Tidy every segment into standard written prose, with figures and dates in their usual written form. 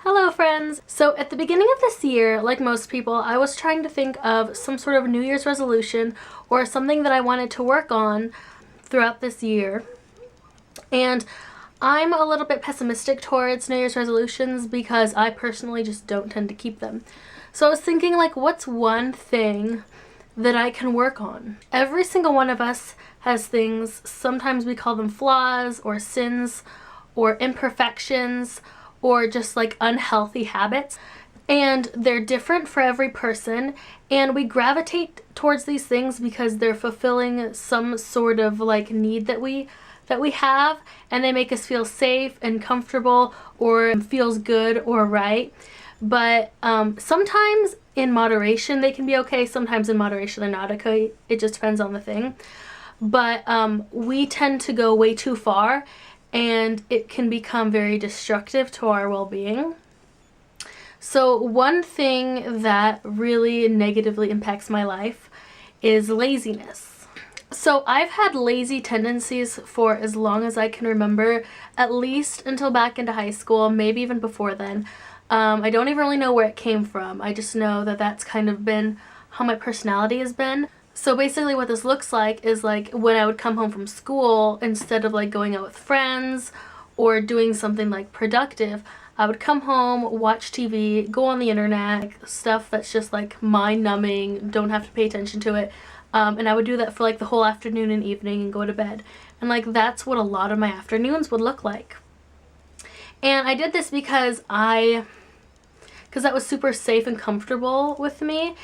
Hello friends! So at the beginning of this year, like most people, I was trying to think of some sort of New Year's resolution or something that I wanted to work on throughout this year. And I'm a little bit pessimistic towards New Year's resolutions because I personally just don't tend to keep them. So I was thinking, like, what's one thing that I can work on? Every single one of us has things. Sometimes we call them flaws or sins or imperfections or just like unhealthy habits, and they're different for every person, and we gravitate towards these things because they're fulfilling some sort of like need that we have, and they make us feel safe and comfortable or feels good or right. But sometimes in moderation they can be okay, sometimes in moderation they're not okay. It just depends on the thing. But we tend to go way too far, and it can become very destructive to our well-being. So one thing that really negatively impacts my life is laziness. So I've had lazy tendencies for as long as I can remember, at least until back into high school, maybe even before then. I don't even really know where it came from. I just know that that's kind of been how my personality has been. So basically what this looks like is like when I would come home from school, instead of like going out with friends or doing something like productive, I would come home, watch TV, go on the internet, like stuff that's just like mind-numbing, don't have to pay attention to it. And I would do that for like the whole afternoon and evening and go to bed. And like that's what a lot of my afternoons would look like. And I did this because that was super safe and comfortable with me.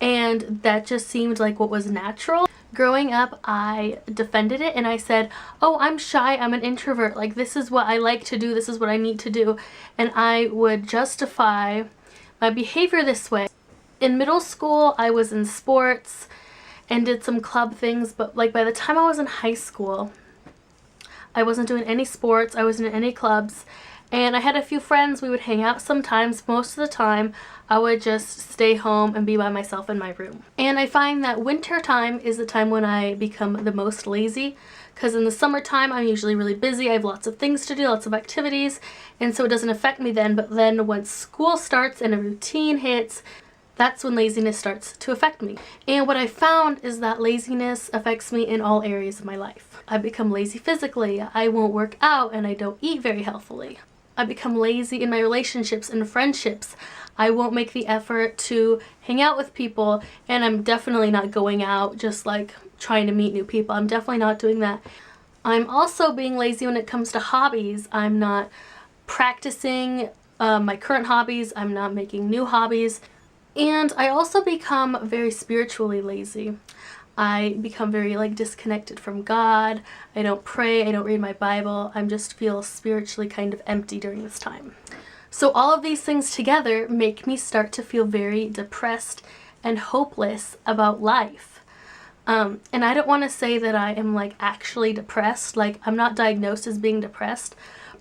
And that just seemed like what was natural. Growing up, I defended it and I said, oh, I'm shy, I'm an introvert, like this is what I like to do, this is what I need to do. And I would justify my behavior this way. In middle school, I was in sports and did some club things, but like by the time I was in high school, I wasn't doing any sports, I wasn't in any clubs. And I had a few friends, we would hang out sometimes. Most of the time, I would just stay home and be by myself in my room. And I find that winter time is the time when I become the most lazy, because in the summertime, I'm usually really busy. I have lots of things to do, lots of activities, and so it doesn't affect me then. But then once school starts and a routine hits, that's when laziness starts to affect me. And what I found is that laziness affects me in all areas of my life. I become lazy physically, I won't work out, and I don't eat very healthily. I become lazy in my relationships and friendships. I won't make the effort to hang out with people, and I'm definitely not going out just like trying to meet new people. I'm definitely not doing that. I'm also being lazy when it comes to hobbies. I'm not practicing my current hobbies. I'm not making new hobbies. And I also become very spiritually lazy. I become very like disconnected from God. I don't pray, I don't read my Bible. I just feel spiritually kind of empty during this time. So all of these things together make me start to feel very depressed and hopeless about life. And I don't want to say that I am like actually depressed, like I'm not diagnosed as being depressed,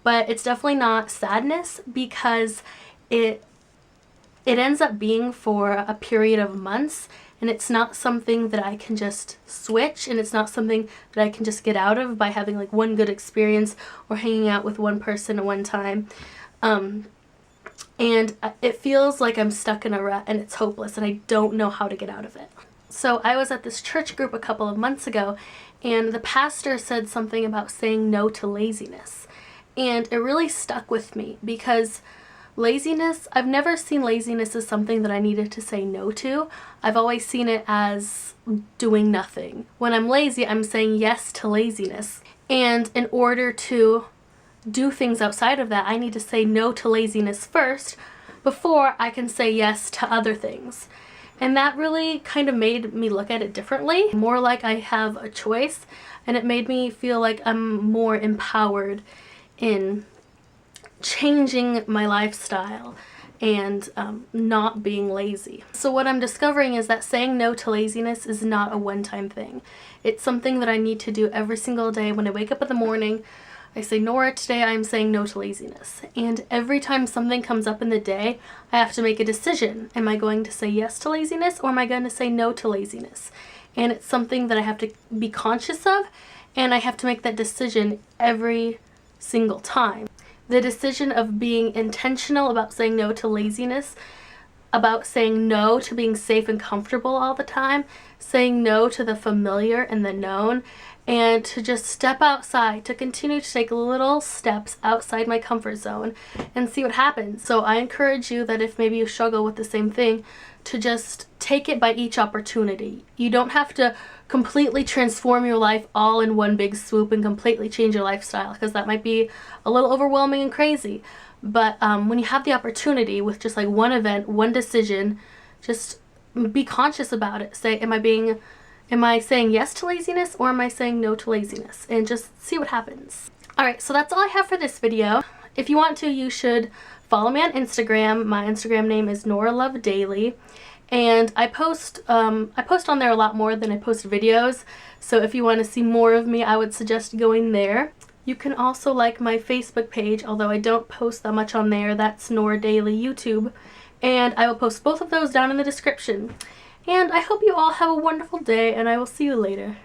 but it's definitely not sadness, because it ends up being for a period of months. And it's not something that I can just switch, and it's not something that I can just get out of by having like one good experience or hanging out with one person at one time. And it feels like I'm stuck in a rut and it's hopeless and I don't know how to get out of it. So I was at this church group a couple of months ago, and the pastor said something about saying no to laziness. And it really stuck with me because laziness, I've never seen laziness as something that I needed to say no to. I've always seen it as doing nothing. When I'm lazy, I'm saying yes to laziness. And in order to do things outside of that, I need to say no to laziness first before I can say yes to other things. And that really kind of made me look at it differently, more like I have a choice, and it made me feel like I'm more empowered in changing my lifestyle and not being lazy. So what I'm discovering is that saying no to laziness is not a one-time thing. It's something that I need to do every single day. When I wake up in the morning, I say, Nora, today I'm saying no to laziness. And every time something comes up in the day, I have to make a decision. Am I going to say yes to laziness, or am I going to say no to laziness? And it's something that I have to be conscious of, and I have to make that decision every single time. the decision of being intentional about saying no to laziness, about saying no to being safe and comfortable all the time, saying no to the familiar and the known, and to just step outside, to continue to take little steps outside my comfort zone and see what happens. So I encourage you that if maybe you struggle with the same thing, to just take it by each opportunity. You don't have to completely transform your life all in one big swoop and completely change your lifestyle, because that might be a little overwhelming and crazy. But when you have the opportunity with just like one event, one decision, just be conscious about it. Say, am I saying yes to laziness, or am I saying no to laziness? And just see what happens. Alright, so that's all I have for this video. If you want to, you should follow me on Instagram. My Instagram name is NoraLoveDaily. And I post on there a lot more than I post videos. So if you want to see more of me, I would suggest going there. You can also like my Facebook page, although I don't post that much on there. That's Nora Daily YouTube. And I will post both of those down in the description. And I hope you all have a wonderful day, and I will see you later.